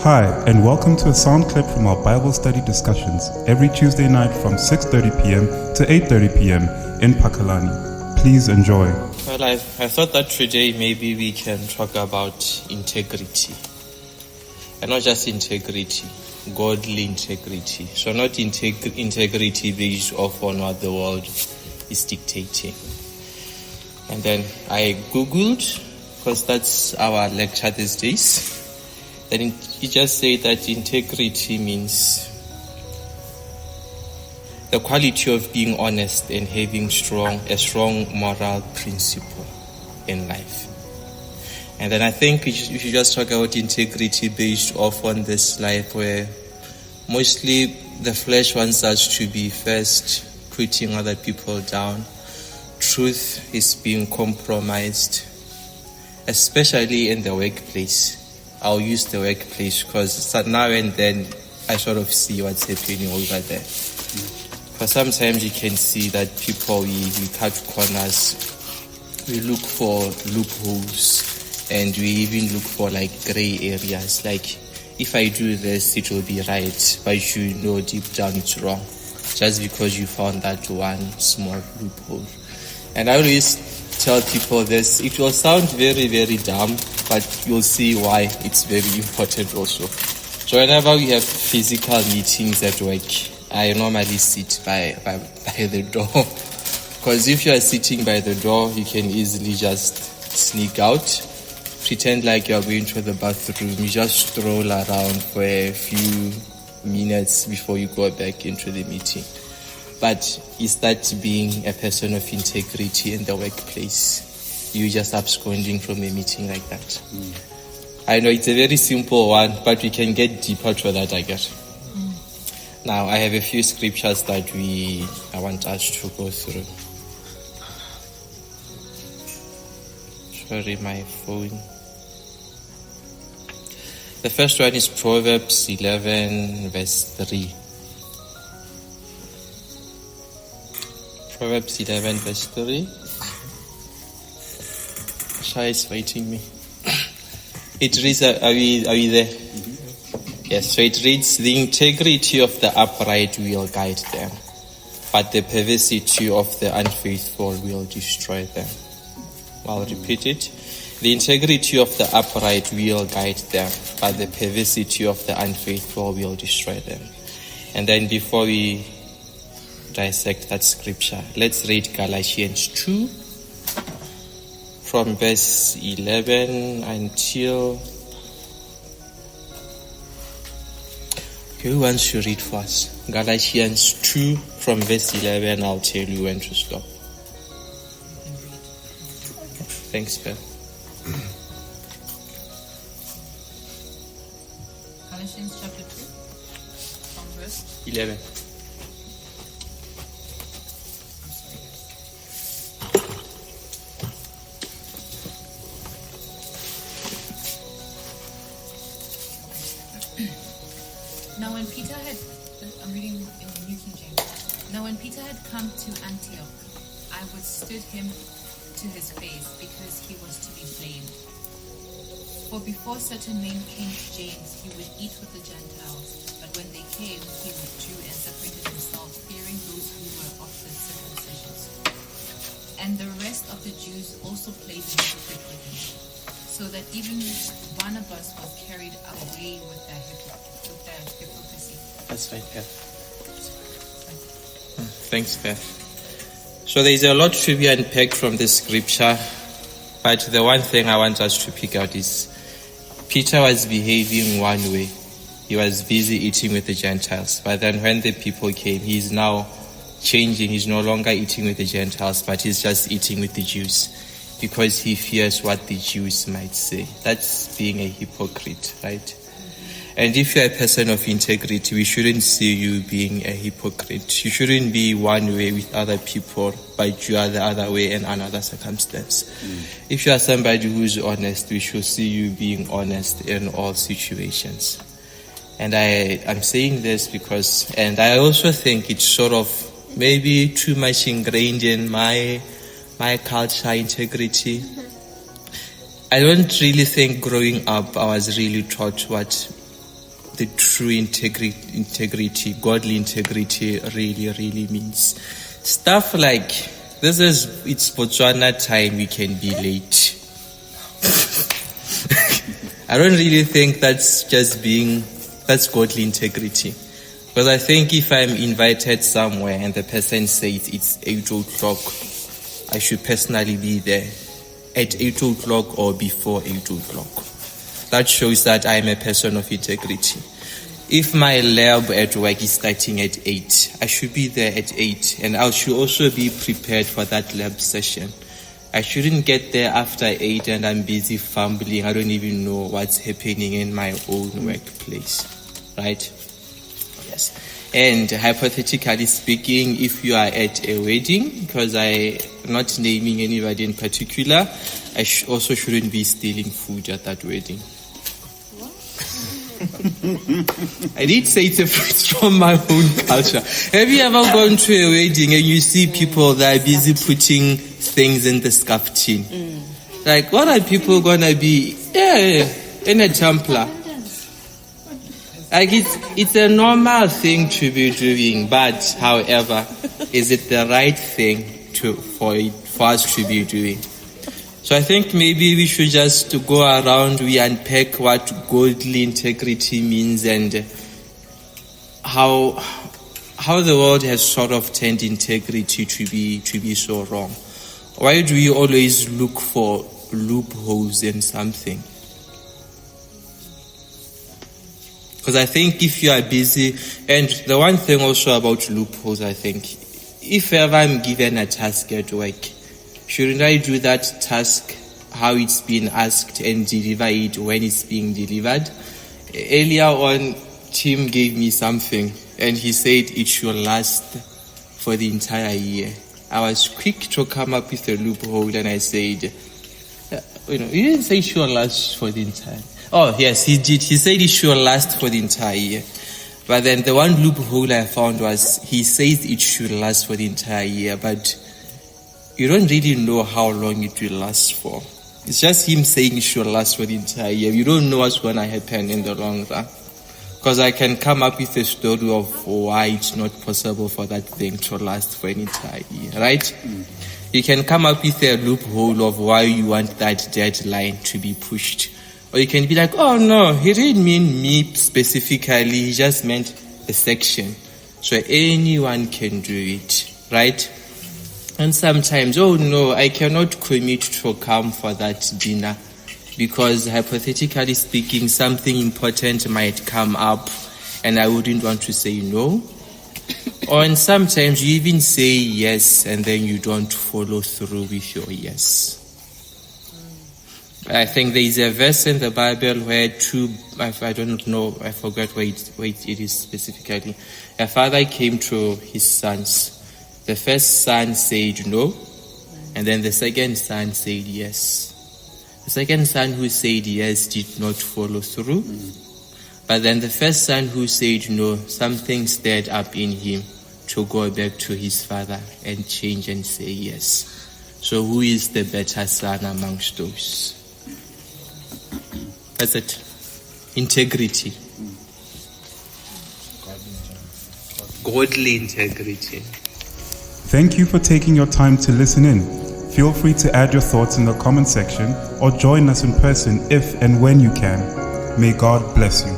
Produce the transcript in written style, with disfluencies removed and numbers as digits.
Hi, and welcome to a sound clip from our Bible study discussions every Tuesday night from 6:30 p.m. to 8:30 p.m. in Pakalani. Please enjoy. Well, I thought that today maybe we can talk about integrity. And not just integrity, godly integrity. So not integrity based off on what the world is dictating. And then I Googled, because that's our lecture these days. Then it just said that integrity means the quality of being honest and having a strong moral principle in life. And then I think we should just talk about integrity based off on this life where mostly the flesh wants us to be first putting other people down. Truth is being compromised, especially in the workplace. I'll use the workplace because now and then I sort of see what's happening over there. Because sometimes you can see that people, we cut corners, we look for loopholes, and we even look for like gray areas. Like, if I do this, it will be right, but you know deep down it's wrong, just because you found that one small loophole. And I always tell people this, it will sound very, very dumb, but you'll see why it's very important also. So whenever we have physical meetings at work, I normally sit by the door. Because if you are sitting by the door, you can easily just sneak out, pretend like you are going to the bathroom, you just stroll around for a few minutes before you go back into the meeting. But is that being a person of integrity in the workplace? You just absconding from a meeting like that? I know it's a very simple one, but we can get deeper to that, I guess. Now, I have a few scriptures that I want us to go through. Sorry, my phone. The first one is Proverbs 11, verse 3. Proverbs 11, verse 3. Shai is fighting me. It reads, are we there? Mm-hmm. Yes, so it reads, the integrity of the upright will guide them, but the perversity of the unfaithful will destroy them. I'll repeat it. The integrity of the upright will guide them, but the perversity of the unfaithful will destroy them. And then before we dissect that scripture, let's read Galatians 2 from verse 11 until... Okay, who wants to read for us? Galatians 2 from verse 11, I'll tell you when to stop. Thanks, Ben. Galatians chapter 2 from verse 11. Now when Peter had, I'm reading in the New King James. Now when Peter had come to Antioch, I withstood him to his face because he was to be blamed. For before certain men came to James, he would eat with the Gentiles. But when they came, he withdrew and separated himself, fearing those who were of the circumcision. And the rest of the Jews also played the hypocrite with him, so that even Barnabas was carried away with their hypocrisy. That's right, Beth. Thanks, Beth. So there's a lot to be unpacked from this scripture, but the one thing I want us to pick out is Peter was behaving one way. He was busy eating with the Gentiles, but then when the people came, he's now changing. He's no longer eating with the Gentiles, but he's just eating with the Jews because he fears what the Jews might say. That's being a hypocrite, right? And if you're a person of integrity, we shouldn't see you being a hypocrite. You shouldn't be one way with other people, but you are the other way in another circumstance. If you are somebody who's honest, we should see you being honest in all situations. And I'm saying this because, and I also think it's sort of maybe too much ingrained in my culture, integrity. I don't really think growing up I was really taught what the true integrity, godly integrity really means. Stuff like, it's Botswana time, we can be late. I don't really think that's godly integrity. Because I think if I'm invited somewhere and the person says it's 8 o'clock, I should personally be there at 8 o'clock or before 8 o'clock. That shows that I'm a person of integrity. If my lab at work is starting at 8, I should be there at 8. And I should also be prepared for that lab session. I shouldn't get there after 8 and I'm busy fumbling. I don't even know what's happening in my own workplace. Right? Yes. And hypothetically speaking, if you are at a wedding, because I'm not naming anybody in particular, I also shouldn't be stealing food at that wedding. I did say it's from my own culture. Have you ever gone to a wedding and you see people that are busy putting things in the scarf tin? Like, what are people gonna be? Yeah, in a tumbler. Like, it's a normal thing to be doing, but however, is it the right thing for us to be doing? So I think maybe we should just go around, we unpack what godly integrity means and how the world has sort of turned integrity to be so wrong. Why do we always look for loopholes in something? Because I think if you are busy, and the one thing also about loopholes, I think, if ever I'm given a task at work, shouldn't I do that task how it's been asked and deliver it when it's being delivered? Earlier on, Tim gave me something and he said it should last for the entire year. I was quick to come up with a loophole and I said, he didn't say it should last for the entire. Oh yes, he did. He said it should last for the entire year. But then the one loophole I found was he says it should last for the entire year, but you don't really know how long it will last for. It's just him saying it should last for the entire year. You don't know what's going to happen in the long run. Because I can come up with a story of why it's not possible for that thing to last for an entire year, right? You can come up with a loophole of why you want that deadline to be pushed. Or you can be like, oh no, he didn't mean me specifically, he just meant a section. So anyone can do it, right? And sometimes, oh no, I cannot commit to come for that dinner because hypothetically speaking, something important might come up and I wouldn't want to say no. Or sometimes you even say yes and then you don't follow through with your yes. I think there is a verse in the Bible where I don't know, I forgot where it is specifically. A father came to his sons. The first son said no, and then the second son said yes. The second son who said yes did not follow through. But then the first son who said no, something stirred up in him to go back to his father and change and say yes. So who is the better son amongst those? That's it. Integrity. Godly integrity. Thank you for taking your time to listen in. Feel free to add your thoughts in the comment section or join us in person if and when you can. May God bless you.